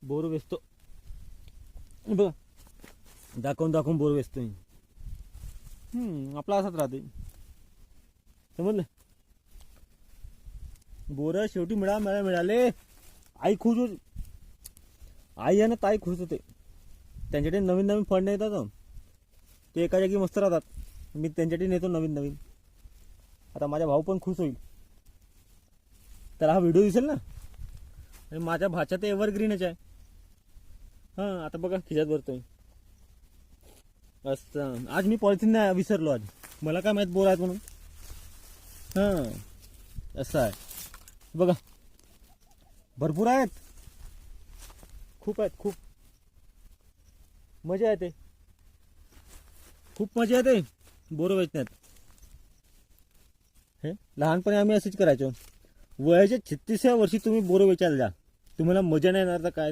Bore वेचतो बघ, दाखवून दाखवून बोर वेचतोय. आपला असाच राहते, समजलं. बोर शेवटी मिळाले. आई खुश होती, आई आहे ना ताई खुश होते. त्यांच्याकडे नवीन नवीन फंड येतात, ते एका जागी मस्त राहतात. मी त्यांच्याकडे नेतो नवीन नवीन. आता माझा भाऊ पण खुश होईल, त्याला हा व्हिडिओ दिसेल ना. आणि माझ्या भाच्या ते एव्हरग्रीनच आहे. हां आता बघा खिशात भरतोय. असं आज मी पॉलिथिन नाही विसरलो. आज मला काय माहित बोर आहेत म्हणून. हां असं आहे बघा, भरपूर आहेत, खूप आहेत, खूप मजा येते, खूप मजा येते बोर वेचण्यात. हे लहानपणी आम्ही असंच करायचो. वयाच्या 36व्या वर्षी तुम्ही बोर वेचायला जा, तुम्हाला मजा नाही येणार तर काय.